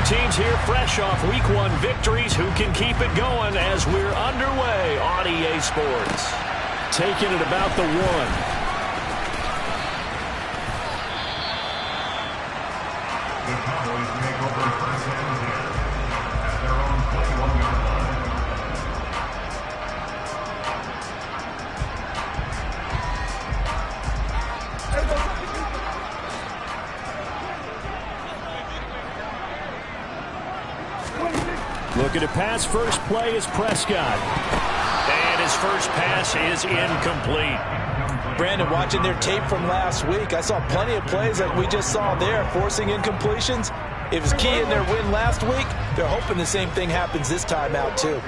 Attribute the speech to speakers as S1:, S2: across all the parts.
S1: teams here fresh off Week 1 victories. Who can keep it going as we're underway on EA Sports? Taking it about the 1. Looking to pass, first play is Prescott. And his first pass is incomplete.
S2: Brandon, watching their tape from last week, I saw plenty of plays like we just saw there, forcing incompletions. It was key in their win last week. They're hoping the same thing happens this time out, too.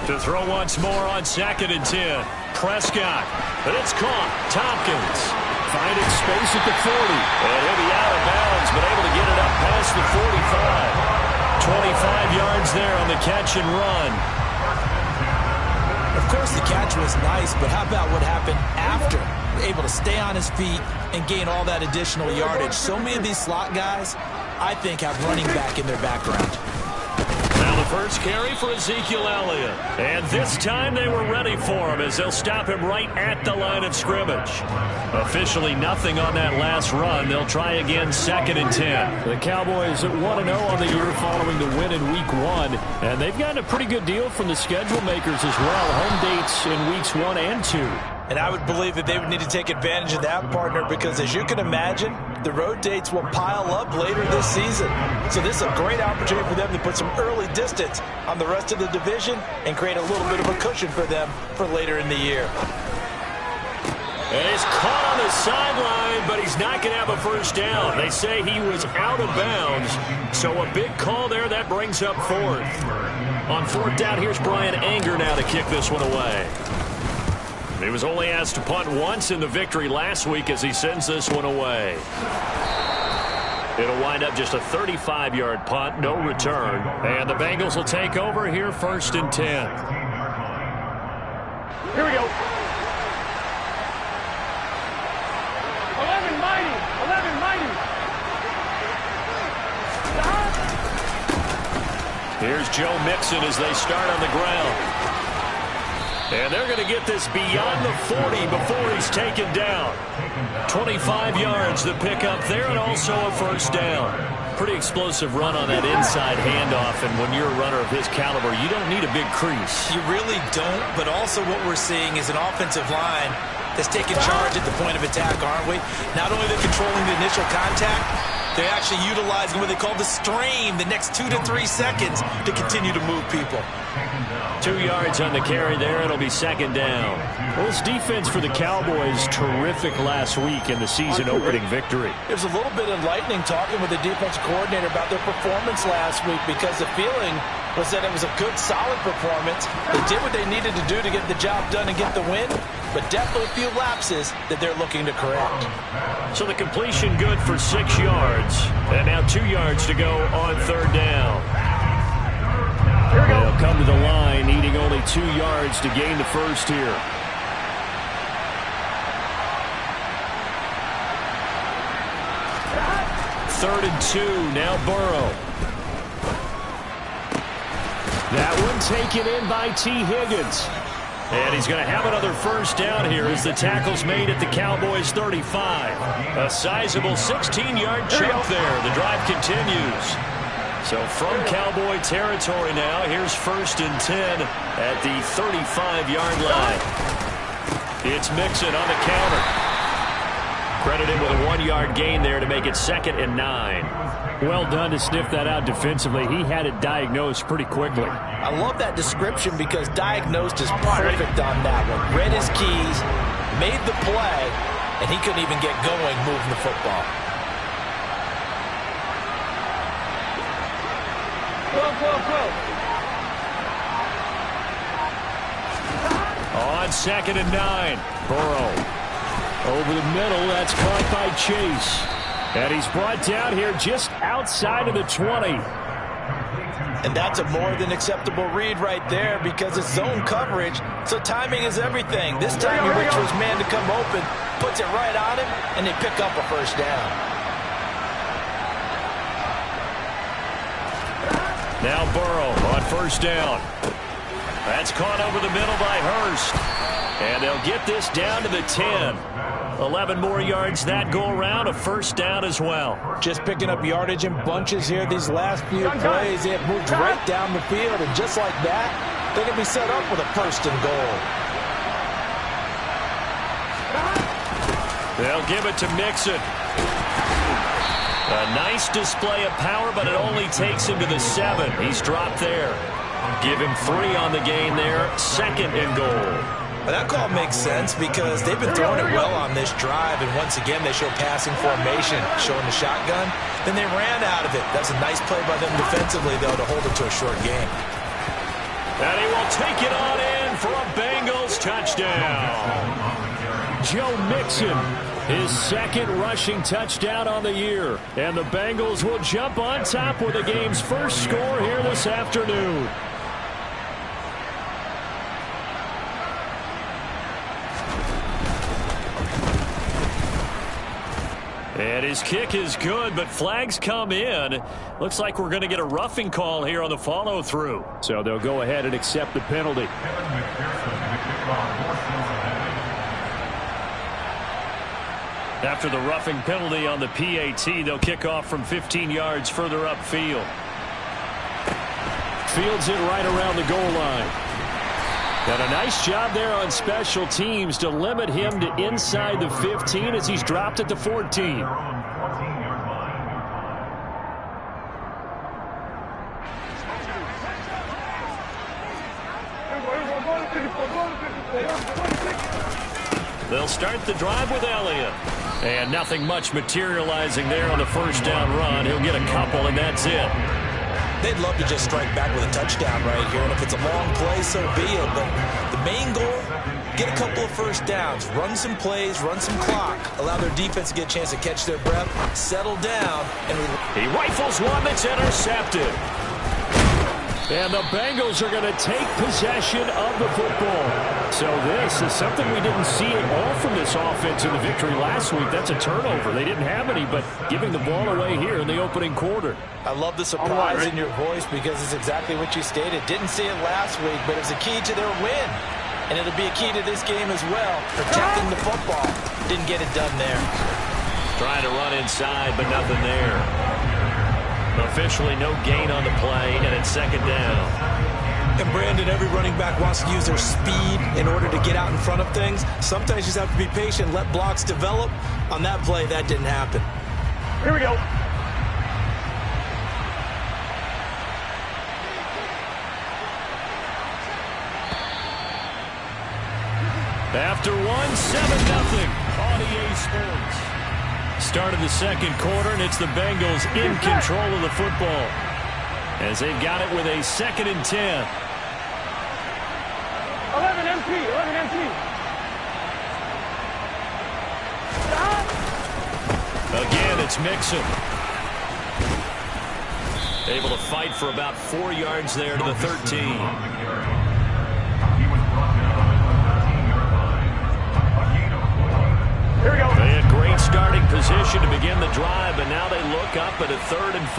S1: To throw once more on 2nd and 10. Prescott. But it's caught. Tompkins finding space at the 40. And he'll be out of bounds, but able to get it up past the 45. 25 yards there on the catch and run.
S2: Of course, the catch was nice, but how about what happened after? Able to stay on his feet and gain all that additional yardage. So many of these slot guys, I think, have running back in their background.
S1: Now the first carry for Ezekiel Elliott. And this time they were ready for him as they'll stop him right at the line of scrimmage. Officially nothing on that last run. They'll try again 2nd and 10. The Cowboys at 1-0 on the year following the win in Week 1. And they've gotten a pretty good deal from the schedule makers as well. Home dates in Weeks 1 and 2.
S2: And I would believe that they would need to take advantage of that, partner, because as you can imagine, the road dates will pile up later this season. So this is a great opportunity for them to put some early distance on the rest of the division and create a little bit of a cushion for them for later in the year.
S1: And he's caught on the sideline, but he's not going to have a first down. They say he was out of bounds. So a big call there. That brings up 4th. On 4th down, here's Brian Anger now to kick this one away. He was only asked to punt once in the victory last week as he sends this one away. It'll wind up just a 35-yard punt, no return. And the Bengals will take over here 1st and 10.
S3: Here we go. 11 mighty. 11 mighty.
S1: Here's Joe Mixon as they start on the ground. And they're going to get this beyond the 40 before he's taken down. 25 yards the pickup there, and also a first down. Pretty explosive run on that inside handoff, and when you're a runner of his caliber, you don't need a big crease.
S2: You really don't, but also what we're seeing is an offensive line that's taking charge at the point of attack, aren't we? Not only they're controlling the initial contact, they're actually utilizing what they call the stream, the next 2 to 3 seconds to continue to move people.
S1: 2 yards on the carry there. It'll be 2nd down. Well, this defense for the Cowboys, terrific last week in the season-opening victory.
S2: There's a little bit enlightening talking with the defensive coordinator about their performance last week because the feeling was that it was a good, solid performance. They did what they needed to do to get the job done and get the win, but definitely a few lapses that they're looking to correct.
S1: So the completion good for 6 yards, and now 2 yards to go on 3rd down. They'll come to the line, needing only 2 yards to gain the first here. Third and 2, now Burrow. That one taken in by T. Higgins. And he's going to have another first down here as the tackle's made at the Cowboys' 35. A sizable 16-yard chunk there. The drive continues. So from Cowboy territory now, here's 1st and 10 at the 35-yard line. It's Mixon on the counter. Credited with a 1-yard gain there to make it 2nd and 9. Well done to sniff that out defensively. He had it diagnosed pretty quickly.
S2: I love that description because diagnosed is perfect on that one. Read his keys, made the play, and he couldn't even get going moving the football.
S1: On 2nd and 9, Burrow. Over the middle, that's caught by Chase. And he's brought down here just outside of the 20.
S2: And that's a more than acceptable read right there because it's zone coverage, so timing is everything. This time he waits for his man to come open, puts it right on him, and they pick up a first down.
S1: Now Burrow on first down. That's caught over the middle by Hurst. And they'll get this down to the 10. 11 more yards that go around, a first down as well.
S2: Just picking up yardage in bunches here these last few plays. They have moved right down the field, and just like that, they can be set up with a first and goal.
S1: They'll give it to Mixon. A nice display of power, but it only takes him to the 7. He's dropped there. Give him 3 on the gain there. Second and goal.
S2: But that call makes sense because they've been throwing it well on this drive, and once again they show passing formation, showing the shotgun. Then they ran out of it. That's a nice play by them defensively, though, to hold it to a short game.
S1: And he will take it on in for a Bengals touchdown. Joe Mixon, his second rushing touchdown on the year. And the Bengals will jump on top with the game's first score here this afternoon. And his kick is good, but flags come in. Looks like we're going to get a roughing call here on the follow-through. So they'll go ahead and accept the penalty. After the roughing penalty on the PAT, they'll kick off from 15 yards further upfield. Fields it right around the goal line. And a nice job there on special teams to limit him to inside the 15 as he's dropped at the 14. They'll start the drive with Elliott. And nothing much materializing there on the first down run. He'll get a couple, and that's it.
S2: They'd love to just strike back with a touchdown right here, and if it's a long play, so be it. But the main goal, get a couple of first downs, run some plays, run some clock, allow their defense to get a chance to catch their breath, settle down, and
S1: he rifles one that's intercepted. And the Bengals are going to take possession of the football. So this is something we didn't see at all from this offense in the victory last week. That's a turnover. They didn't have any, but giving the ball away here in the opening quarter.
S2: I love the surprise in your voice because it's exactly what you stated. Didn't see it last week, but it's a key to their win. And it'll be a key to this game as well. Protecting the football. Didn't get it done there.
S1: Trying to run inside, but nothing there. Officially no gain on the play, and it's second down.
S2: And Brandon, every running back wants to use their speed in order to get out in front of things. Sometimes you just have to be patient, let blocks develop. On that play, that didn't happen.
S3: Here we go.
S1: After 7-0 on EA Sports. Start of the second quarter, and it's the Bengals in control of the football as they've got it with a 2nd and 10.
S3: 11 MT.
S1: Again, it's Mixon. Able to fight for about 4 yards there to the 13.
S3: Here we go.
S1: They had great starting position to begin the drive, but now they look up at a 3rd and 5.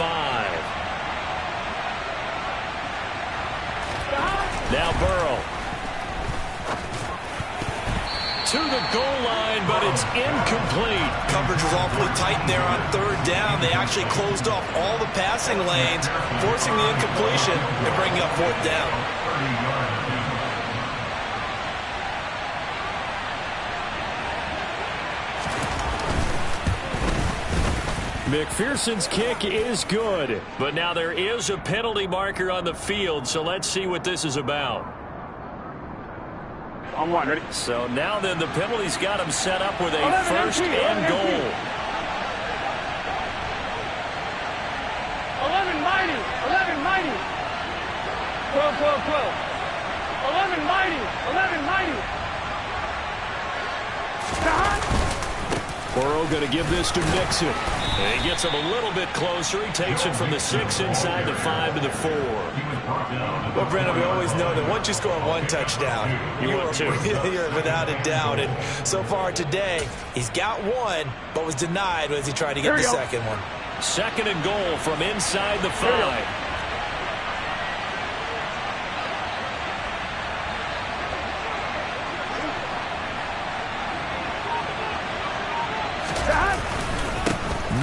S1: Now Burrow. To the goal line, but it's incomplete.
S2: Coverage was awfully tight there on 3rd down. They actually closed off all the passing lanes, forcing the incompletion and bringing up 4th down.
S1: McPherson's kick is good, but now there is a penalty marker on the field, so let's see what this is about.
S3: On one, ready?
S1: So now then the penalty's got him set up with a 1st and goal.
S3: 11 mighty. 12. 11 mighty.
S1: Burrow going to give this to Mixon. And he gets him a little bit closer. He takes it from the 6 inside the 5 to the 4.
S2: Well, Brandon, we always know that once you score one touchdown, you're without a doubt. And so far today, he's got one, but was denied as he tried to get the second one.
S1: 2nd and goal from inside the 5.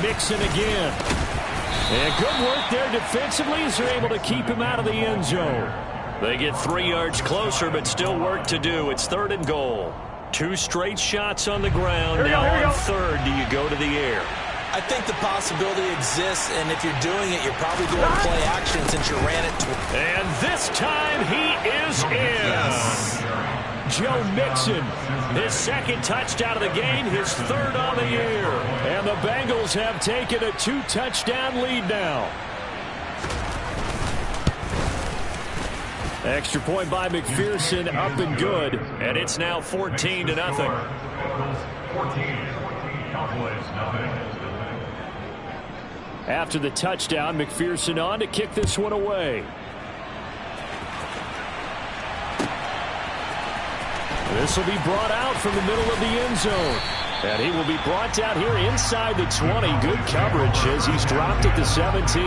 S1: Mixon again. And good work there defensively as they're able to keep him out of the end zone. They get 3 yards closer, but still work to do. It's 3rd and goal. 2 straight shots on the ground. Now on 3rd, do you go to the air?
S2: I think the possibility exists, and if you're doing it, you're probably going to play action since you ran it.
S1: And this time he is in.
S2: Yes.
S1: Joe Mixon, his 2nd touchdown of the game, his 3rd on the year. And the Bengals have taken a 2-touchdown lead now. Extra point by McPherson, up and good. And it's now 14-0. After the touchdown, McPherson on to kick this one away. This will be brought out from the middle of the end zone. And he will be brought down here inside the 20. Good coverage as he's dropped at the 17.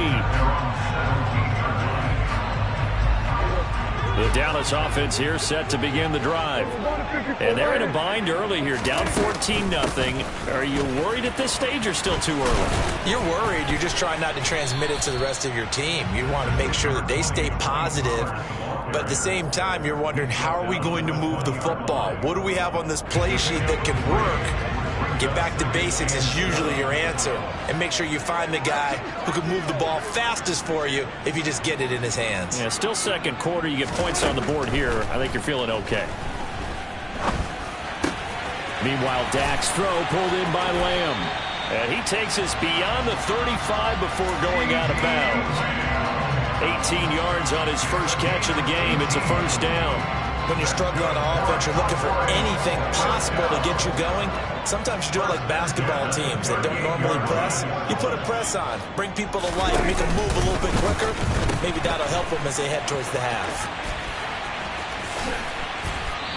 S1: The Dallas offense here set to begin the drive. And they're in a bind early here, down 14-0. Are you worried at this stage or still too early?
S2: You're worried. You're just trying not to transmit it to the rest of your team. You want to make sure that they stay positive. But at the same time, you're wondering, how are we going to move the football? What do we have on this play sheet that can work? Get back to basics is usually your answer. And make sure you find the guy who can move the ball fastest for you if you just get it in his hands.
S1: Yeah, still 2nd quarter. You get points on the board here. I think you're feeling okay. Meanwhile, Dak's throw pulled in by Lamb. And he takes us beyond the 35 before going out of bounds. 18 yards on his first catch of the game. It's a 1st down.
S2: When you're struggling on offense, you're looking for anything possible to get you going. Sometimes you do it like basketball teams that don't normally press. You put a press on, bring people to life, make them move a little bit quicker. Maybe that'll help them as they head towards the half.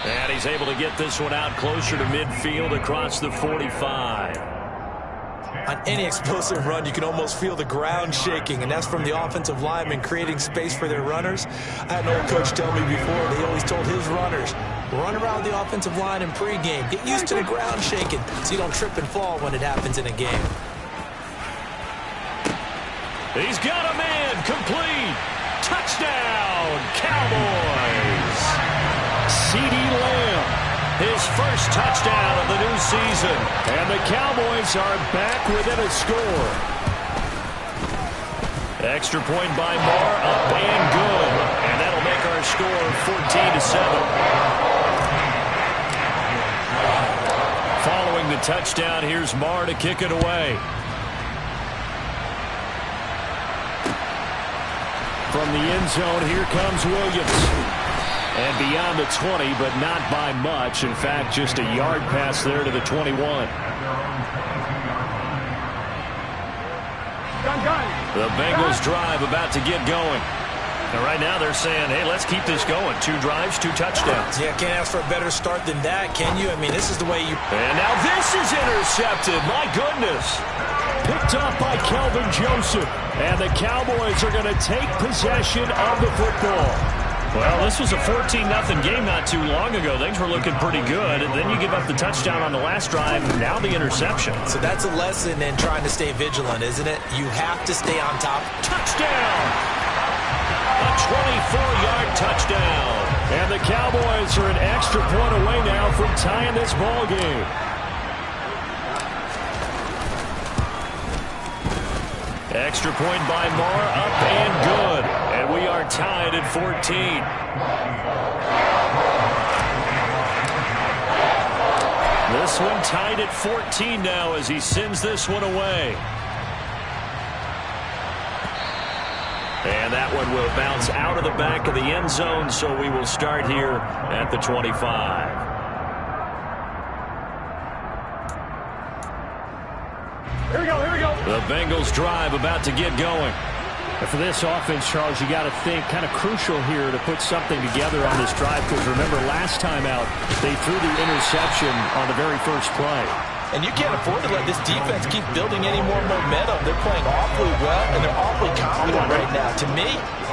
S1: And he's able to get this one out closer to midfield across the 45.
S2: On any explosive run, you can almost feel the ground shaking, and that's from the offensive linemen creating space for their runners. I had an old coach tell me before, they always told his runners, run around the offensive line in pregame. Get used to the ground shaking so you don't trip and fall when it happens in a game.
S1: He's got a man, complete. Touchdown, Cowboys. CeeDee Lamb. His first touchdown of the new season. And the Cowboys are back within a score. Extra point by Moore, up and good. And that'll make our score 14-7. Following the touchdown, here's Moore to kick it away. From the end zone, here comes Williams. And beyond the 20, but not by much. In fact, just a yard pass there to the 21. The Bengals drive about to get going. And right now they're saying, hey, let's keep this going. 2 drives, 2 touchdowns.
S2: Yeah, can't ask for a better start than that, can you? I mean, this is the way you...
S1: And now this is intercepted. My goodness. Picked off by Kelvin Joseph. And the Cowboys are going to take possession of the football. Well, this was a 14-0 game not too long ago. Things were looking pretty good. And then you give up the touchdown on the last drive, and now the interception.
S2: So that's a lesson in trying to stay vigilant, isn't it? You have to stay on top.
S1: Touchdown! A 24-yard touchdown. And the Cowboys are an extra point away now from tying this ball game. Extra point by Moore, up and good. And we are tied at 14. This one tied at 14 now as he sends this one away. And that one will bounce out of the back of the end zone, so we will start here at the 25.
S3: Here we go, here we go.
S1: The Bengals drive about to get going. And for this offense, Charles, you got to think kind of crucial here to put something together on this drive, because remember last time out they threw the interception on the very first play.
S2: And you can't afford to let this defense keep building any more momentum. They're playing awfully well, and they're awfully confident right now. To me,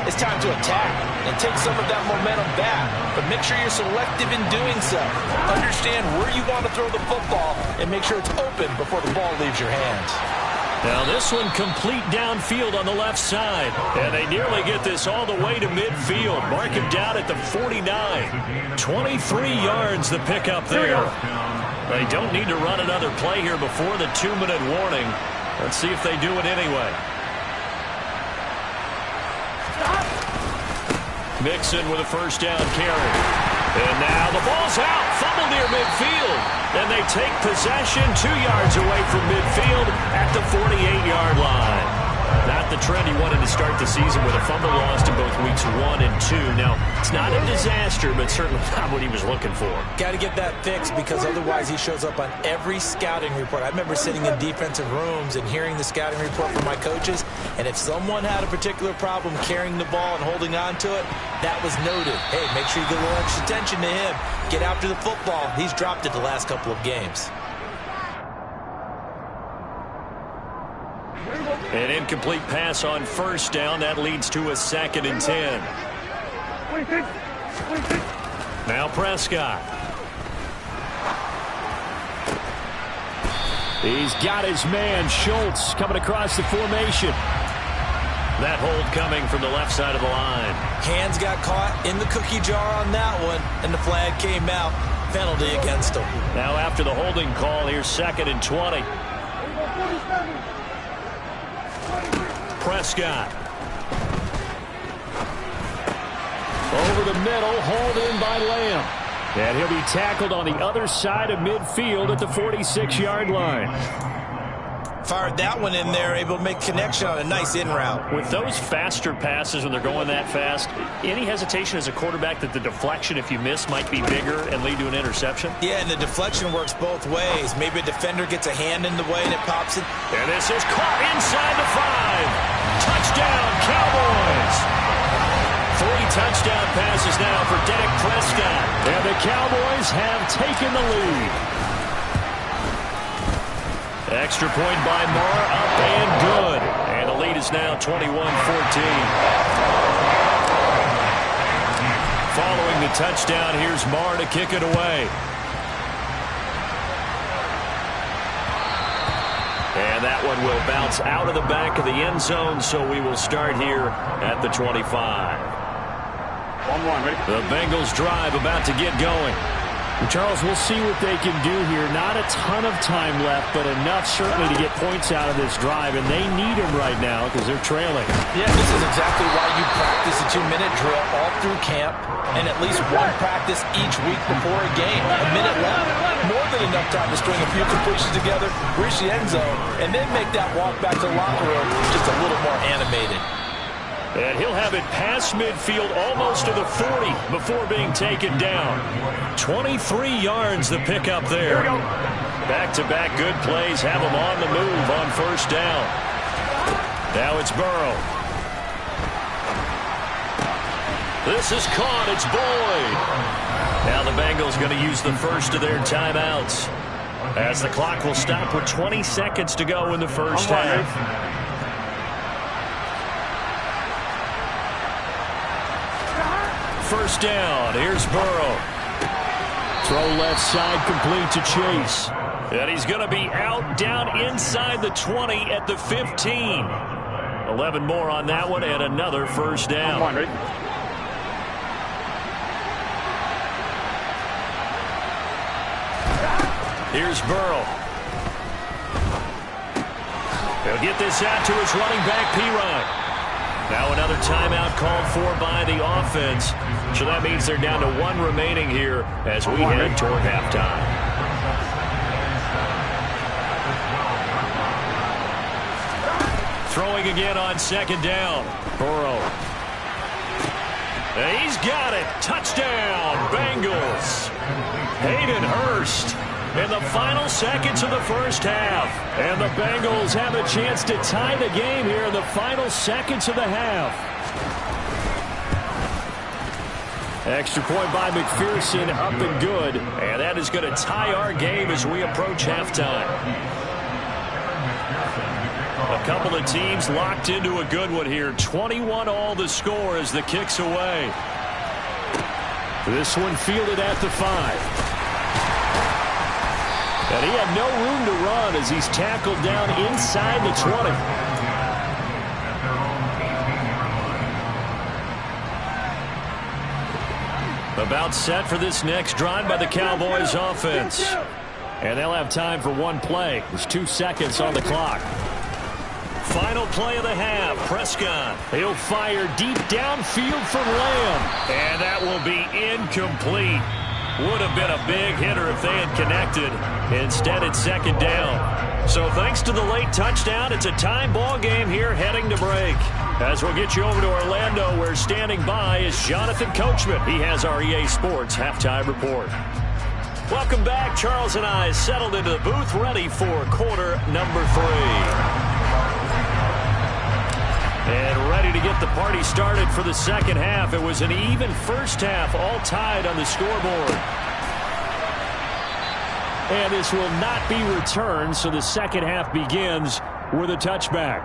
S2: it's time to attack and take some of that momentum back. But make sure you're selective in doing so. Understand where you want to throw the football and make sure it's open before the ball leaves your hands.
S1: Now this one complete downfield on the left side. And they nearly get this all the way to midfield. Mark him down at the 49. 23 yards the pickup there. They don't need to run another play here before the 2-minute warning. Let's see if they do it anyway. Mixon with a first down carry. And now the ball's out. Fumble near midfield. And they take possession 2 yards away from midfield at the 48-yard line. Not the trend he wanted to start the season with a fumble lost in both weeks 1 and 2. Now, it's not a disaster, but certainly not what he was looking for.
S2: Got to get that fixed because otherwise he shows up on every scouting report. I remember sitting in defensive rooms and hearing the scouting report from my coaches, and if someone had a particular problem carrying the ball and holding on to it, that was noted. Hey, make sure you get a little extra attention to him. Get after the football. He's dropped it the last couple of games.
S1: An incomplete pass on first down. That leads to a 2nd and 10. Now Prescott. He's got his man, Schultz, coming across the formation. That hold coming from the left side of the line.
S2: Hands got caught in the cookie jar on that one, and the flag came out. Penalty against him.
S1: Now after the holding call, here's 2nd and 20. Prescott. Over the middle, hauled in by Lamb. And he'll be tackled on the other side of midfield at the 46-yard line.
S2: Fired that one in there, able to make connection on a nice in route.
S1: With those faster passes when they're going that fast, any hesitation as a quarterback that the deflection, if you miss, might be bigger and lead to an interception?
S2: Yeah, and the deflection works both ways. Maybe a defender gets a hand in the way and it pops it.
S1: And this is caught inside the 5. Touchdown, Cowboys! 3 touchdown passes now for Dak Prescott. And the Cowboys have taken the lead. Extra point by Moore, up and good. And the lead is now 21-14. Following the touchdown, here's Moore to kick it away. And that one will bounce out of the back of the end zone, so we will start here at the 25.
S3: 1-1, ready?
S1: The Bengals drive about to get going.
S4: Charles, we'll see what they can do here. Not a ton of time left, but enough certainly to get points out of this drive, and they need them right now because they're trailing.
S2: Yeah, this is exactly why you practice a 2-minute drill all through camp and at least one practice each week before a game. A minute left, more than enough time to string a few completions together, reach the end zone, and then make that walk back to the locker room just a little more animated.
S1: And he'll have it past midfield almost to the 40 before being taken down. 23 yards the pickup there. Back-to-back good plays have him on the move on first down. Now it's Burrow. This is caught. It's Boyd. Now the Bengals going to use the first of their timeouts, as the clock will stop with 20 seconds to go in the first half. First down. Here's Burrow. Throw left side complete to Chase. And he's going to be out down inside the 20 at the 15. 11 more on that one and another first down.
S3: Ready?
S1: Here's Burrow. He'll get this out to his running back, P-Ryan. Now another timeout called for by the offense. So that means they're down to 1 remaining here as we head toward halftime. Throwing again on second down. Burrow. And he's got it. Touchdown, Bengals. Hayden Hurst in the final seconds of the first half. And the Bengals have a chance to tie the game here in the final seconds of the half. Extra point by McPherson, up and good. And that is going to tie our game as we approach halftime. A couple of teams locked into a good one here. 21-all the score as the kick's away. This one fielded at the 5. And he had no room to run as he's tackled down inside the 20. About set for this next drive by the Cowboys offense. And they'll have time for one play. There's 2 seconds on the clock. Final play of the half. Prescott. He'll fire deep downfield from Lamb. And that will be incomplete. Would have been a big hitter if they had connected. Instead, it's second down. So thanks to the late touchdown, it's a tie ball game here heading to break. As we'll get you over to Orlando, where standing by is Jonathan Coachman. He has our EA Sports halftime report. Welcome back. Charles and I settled into the booth, ready for quarter number 3. And ready to get the party started for the second half. It was an even first half, all tied on the scoreboard. And this will not be returned, so the second half begins with a touchback.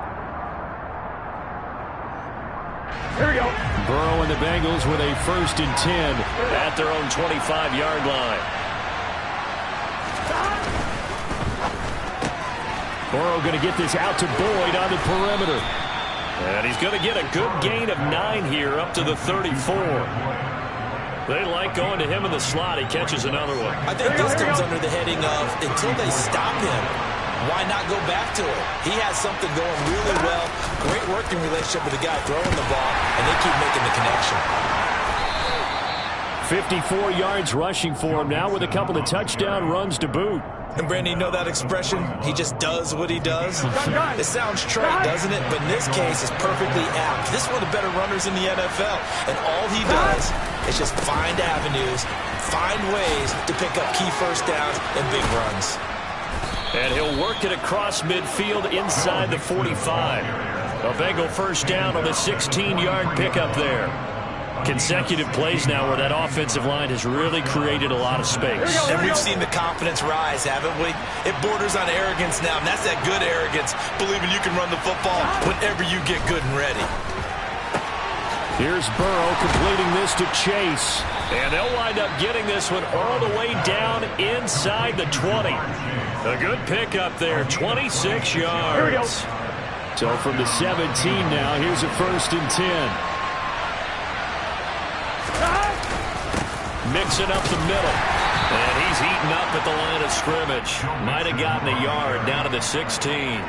S3: Here we go.
S1: Burrow and the Bengals with a 1st and 10 at their own 25-yard line. Burrow going to get this out to Boyd on the perimeter. And he's going to get a good gain of 9 here up to the 34. They like going to him in the slot. He catches another one.
S2: I think this comes under the heading of until they stop him, why not go back to it? He has something going really well. Great working relationship with the guy throwing the ball, and they keep making the connection.
S1: 54 yards rushing for him now with a couple of touchdown runs to boot.
S2: And, Brandon, you know that expression? He just does what he does? It sounds trite, doesn't it? But in this case, it's perfectly apt. This is one of the better runners in the NFL. And all he does is just find avenues, find ways to pick up key first downs and big runs.
S1: And he'll work it across midfield inside the 45. A Bengal first down on the 16-yard pickup there. Consecutive plays now where that offensive line has really created a lot of space.
S2: And we've seen the confidence rise, haven't we? It borders on arrogance now, and that's that good arrogance, believing you can run the football whenever you get good and ready.
S1: Here's Burrow completing this to Chase. And they'll wind up getting this one all the way down inside the 20. A good pickup there, 26 yards. So from the 17 now, here's a 1st and 10. Mixing up the middle. And he's eaten up at the line of scrimmage. Might have gotten a yard down to the 16.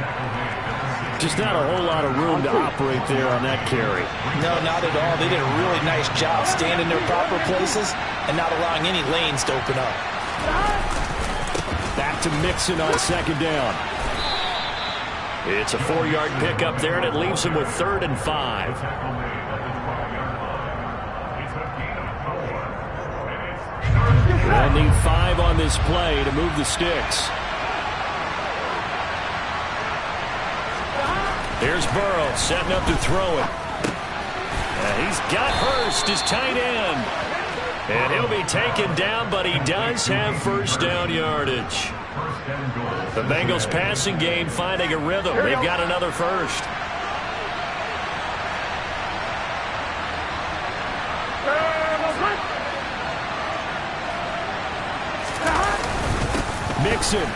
S1: Just not a whole lot of room to operate there on that carry.
S2: No, not at all. They did a really nice job staying in their proper places and not allowing any lanes to open up.
S1: Back to Mixon on second down. It's a 4-yard pickup there, and it leaves him with 3rd and 5. They'll need 5 on this play to move the sticks. Here's Burrow setting up to throw it. He's got Hurst, his tight end. And he'll be taken down, but he does have first down yardage. The Bengals passing game finding a rhythm. They've got another first. Mixon.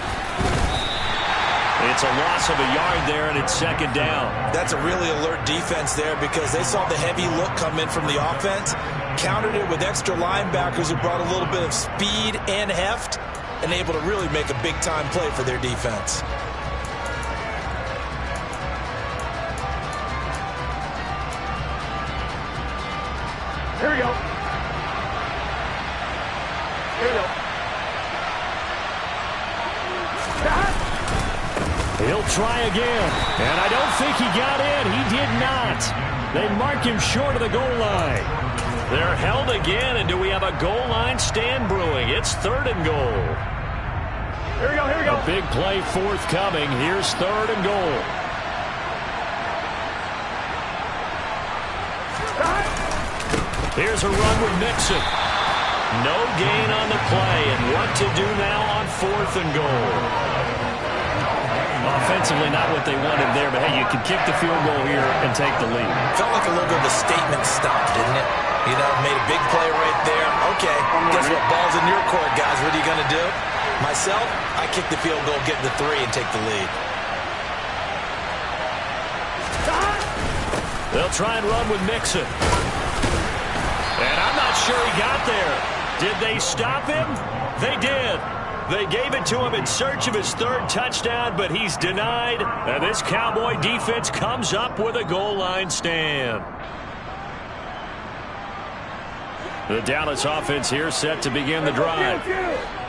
S1: It's a loss of a yard there, and it's second down.
S2: That's a really alert defense there because they saw the heavy look come in from the offense, countered it with extra linebackers who brought a little bit of speed and heft, and able to really make a big-time play for their defense.
S3: Here we go. Here we go.
S1: He'll try again, and I don't think he got in. He did not. They mark him short of the goal line. They're held again, and do we have a goal line stand brewing? It's 3rd and goal.
S3: Here we go, here we go.
S1: A big play forthcoming. Here's 3rd and goal. Here's a run with Mixon. No gain on the play, and what to do now on 4th and goal. Offensively, not what they wanted there, but hey, you can kick the field goal here and take the lead.
S2: Felt like a little bit of a statement stop, didn't it? You know, made a big play right there. Okay, guess what? Ball's in your court, guys. What are you going to do? Myself, I kick the field goal, get the 3, and take the lead.
S1: They'll try and run with Mixon. And I'm not sure he got there. Did they stop him? They did. They gave it to him in search of his 3rd touchdown, but he's denied. And this Cowboy defense comes up with a goal line stand. The Dallas offense here set to begin the drive.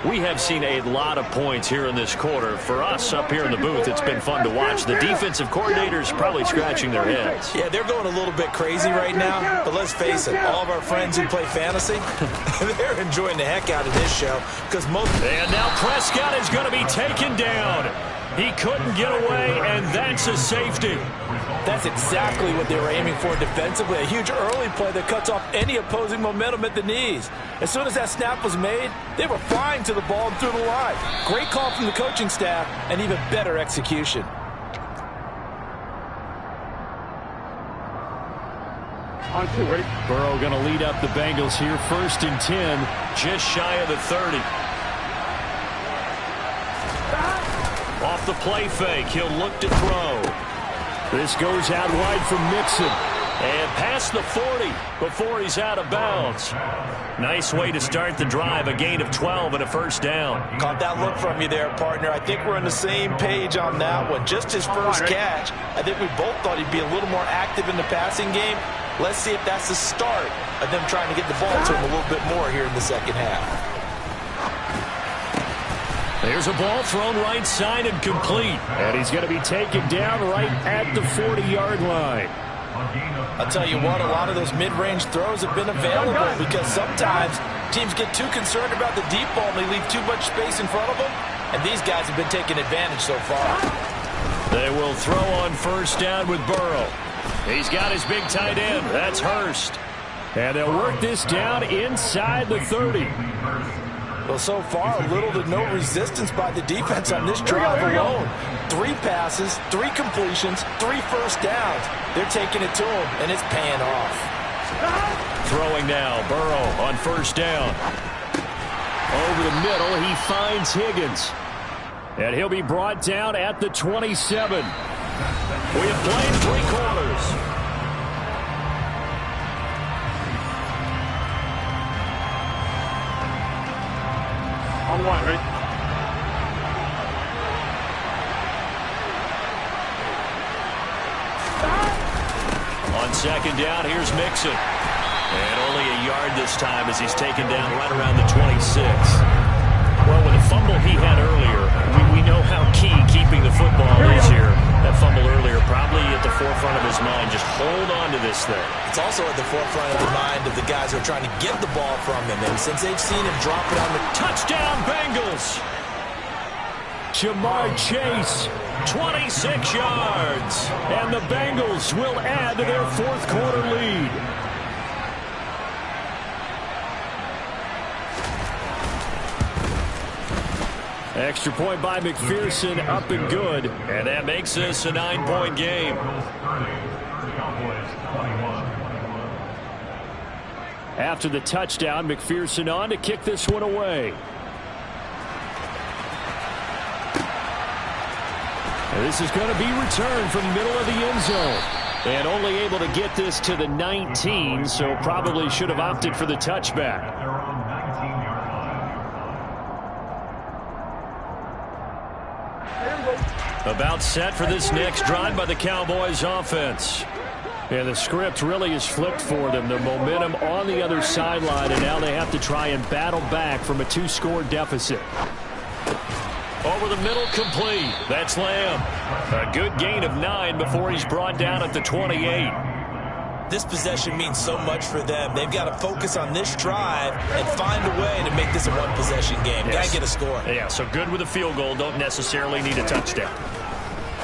S1: We have seen a lot of points here in this quarter. For us up here in the booth, it's been fun to watch. The defensive coordinators probably scratching their heads.
S2: Yeah, they're going a little bit crazy right now, but let's face it, all of our friends who play fantasy, they're enjoying the heck out of this show. Because most.
S1: And now Prescott is going to be taken down. He couldn't get away, and that's a safety.
S2: That's exactly what they were aiming for defensively. A huge early play that cuts off any opposing momentum at the knees. As soon as that snap was made, they were flying to the ball and through the line. Great call from the coaching staff, and even better execution.
S3: On 2, ready?
S1: Burrow going to lead up the Bengals here. 1st and 10, just shy of the 30. Off the play fake, he'll look to throw. This goes out wide from Mixon. And past the 40 before he's out of bounds. Nice way to start the drive. A gain of 12 and a 1st down.
S2: Caught that look from you there, partner. I think we're on the same page on that one. Just his first catch. I think we both thought he'd be a little more active in the passing game. Let's see if that's the start of them trying to get the ball to him a little bit more here in the 2nd half.
S1: There's a ball thrown right side and complete. And he's going to be taken down right at the 40-yard line.
S2: I'll tell you what, a lot of those mid-range throws have been available because sometimes teams get too concerned about the deep ball and they leave too much space in front of them. And these guys have been taking advantage so far.
S1: They will throw on 1st down with Burrow. He's got his big tight end. That's Hurst. And they'll work this down inside the 30.
S2: Well, so far, a little to no resistance by the defense on this drive alone. 3 passes, 3 completions, 3 first downs. They're taking it to him, and it's paying off.
S1: Throwing now, Burrow on 1st down. Over the middle, he finds Higgins. And he'll be brought down at the 27. We have played 3 quarters.
S3: On 1, ready?
S1: On 2nd down, here's Mixon. And only a yard this time as he's taken down right around the 26. Well, with the fumble he had earlier, we know how key keeping the football is here. That fumble earlier probably at the forefront of his mind. Just hold on to this thing.
S2: It's also at the forefront of the mind of the guys who are trying to get the ball from him. And since they've seen him drop it on the
S1: touchdown Bengals. Jamar Chase, 26 yards. And the Bengals will add to their 4th quarter lead. Extra point by McPherson, up and good. And that makes this a 9-point game. After the touchdown, McPherson on to kick this one away. And this is going to be returned from the middle of the end zone. And only able to get this to the 19, so probably should have opted for the touchback. About set for this next drive by the Cowboys offense. And the script really is flipped for them. The momentum on the other sideline, and now they have to try and battle back from a 2-score deficit. Over the middle, complete. That's Lamb. A good gain of 9 before he's brought down at the 28.
S2: This possession means so much for them. They've got to focus on this drive and find a way to make this a one-possession game.
S1: Yes.
S2: Got to get a score.
S1: Yeah, so good with a field goal. Don't necessarily need a touchdown.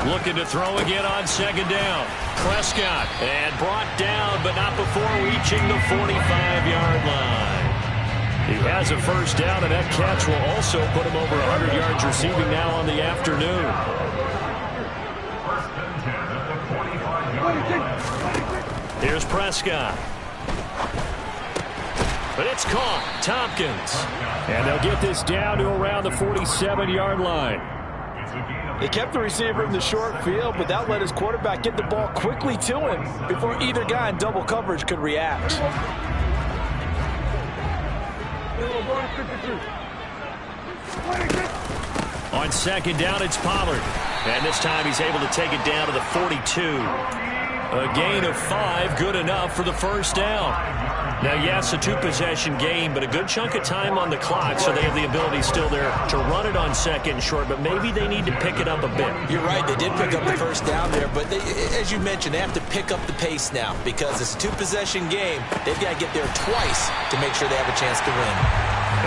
S1: Looking to throw again on 2nd down. Prescott, and brought down, but not before reaching the 45-yard line. He has a 1st down, and that catch will also put him over 100 yards receiving now on the afternoon. Here's Prescott. But it's caught. Tompkins.
S4: And they'll get this down to around the 47-yard line.
S2: He kept the receiver in the short field, but that let his quarterback get the ball quickly to him before either guy in double coverage could react.
S1: On second down, it's Pollard. And this time he's able to take it down to the 42. A gain of 5, good enough for the first down. Now, yes, a two-possession game, but a good chunk of time on the clock, so they have the ability still there to run it on second and short, but maybe they need to pick it up a bit.
S2: You're right, they did pick up the first down there, but as you mentioned, they have to pick up the pace now because it's a two-possession game. They've got to get there twice to make sure they have a chance to win.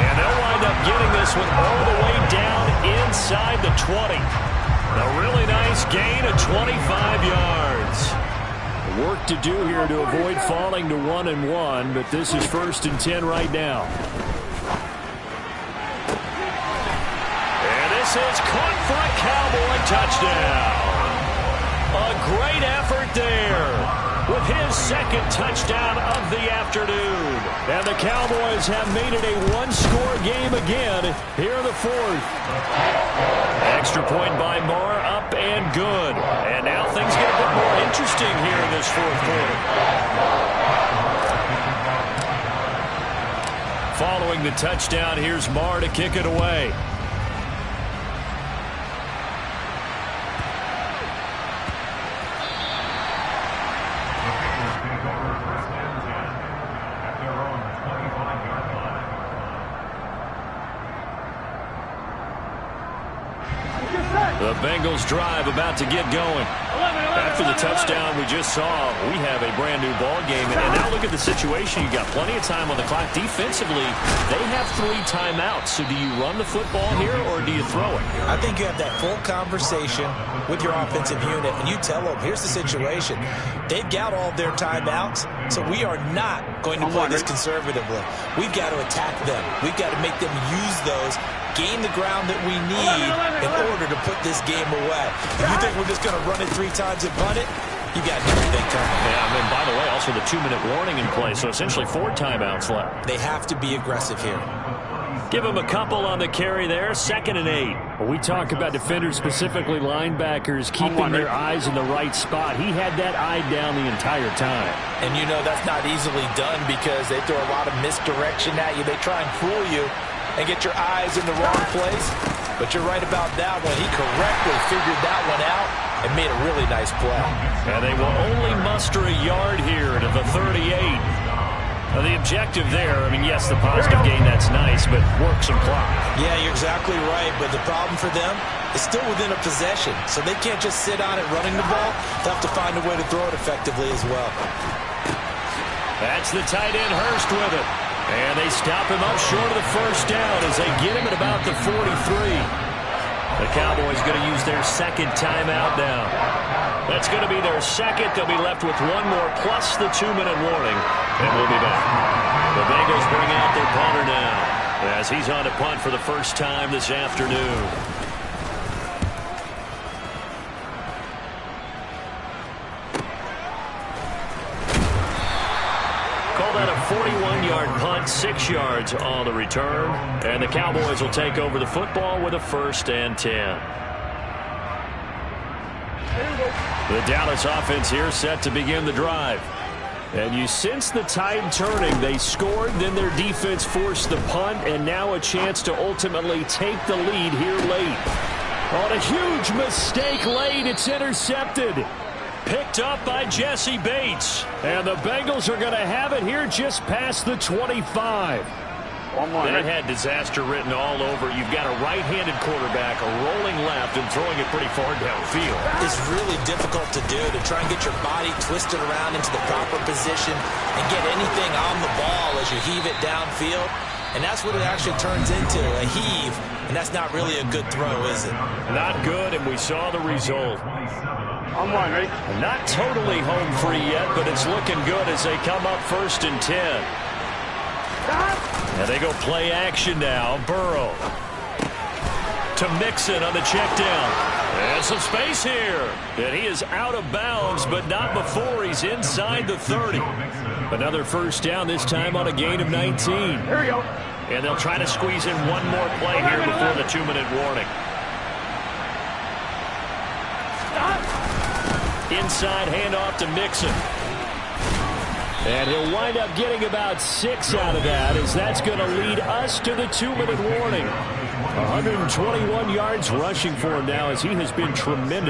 S1: And they'll wind up getting this one all the way down inside the 20. A really nice gain of 25 yards.
S4: Work to do here to avoid falling to 1-1, but this is 1st and 10 right now.
S1: And this is caught for a Cowboy touchdown. A great effort there with his second touchdown of the afternoon.
S4: And the Cowboys have made it a one-score game again here in the 4th.
S1: Extra point by Moore, up and good. And now things get a bit more interesting here in this 4th quarter. Following the touchdown, here's Moore to kick it away. The Bengals drive about to get going. After the touchdown we just saw, we have a brand new ball game. And now look at the situation. You got plenty of time on the clock. Defensively, they have 3 timeouts. So do you run the football here or do you throw it?
S2: I think you have that full conversation with your offensive unit, and you tell them, here's the situation. They've got all their timeouts, so we are not going to play this conservatively. We've got to attack them. We've got to make them use those, gain the ground that we need in order to put this game away. If you think we're just going to run it 3 times and punt it, you got everything coming.
S1: Yeah, and then, by the way, also the 2-minute warning in play, so essentially 4 timeouts left.
S2: They have to be aggressive here.
S1: Give him a couple on the carry there, 2nd and 8.
S4: When we talk about defenders, specifically linebackers, keeping their eyes in the right spot. He had that eye down the entire time.
S2: And you know that's not easily done because they throw a lot of misdirection at you. They try and fool you and get your eyes in the wrong place. But you're right about that one. He correctly figured that one out and made a really nice play.
S1: And they will only muster a yard here to the 38. Now, the objective there, I mean, yes, the positive gain, that's nice, but work some clock.
S2: Yeah, you're exactly right, but the problem for them is still within a possession, so they can't just sit on it running the ball. They have to find a way to throw it effectively as well.
S1: That's the tight end Hurst with it. And they stop him up short of the first down as they get him at about the 43. The Cowboys going to use their 2nd timeout now. That's going to be their 2nd. They'll be left with 1 more plus the 2-minute warning. And we'll be back. The Bengals bring out their punter now as he's on to punt for the first time this afternoon. Call that a 41-yard punt, 6 yards on the return. And the Cowboys will take over the football with a 1st and 10. The Dallas offense here set to begin the drive. And you sense the tide turning. They scored, then their defense forced the punt, and now a chance to ultimately take the lead here late. On a huge mistake late, it's intercepted. Picked up by Jesse Bates. And the Bengals are going to have it here just past the 25. That had disaster written all over. You've got a right-handed quarterback, a rolling left, and throwing it pretty far downfield.
S2: It's really difficult to do, to try and get your body twisted around into the proper position and get anything on the ball as you heave it downfield. And that's what it actually turns into, a heave. And that's not really a good throw, is it?
S1: Not good, and we saw the result.
S3: On 1, ready?
S1: Not totally home free yet, but it's looking good as they come up 1st and 10. And they go play action now. Burrow. to Mixon on the check down. And some space here. And he is out of bounds, but not before he's inside the 30. Another first down, this time on a gain of 19.
S3: Here we go.
S1: And they'll try to squeeze in one more play here before the 2-minute warning. Inside handoff to Mixon.
S4: And he'll wind up getting about 6 out of that, as that's going to lead us to the 2-minute warning. 121 yards rushing for him now, as he has been tremendous.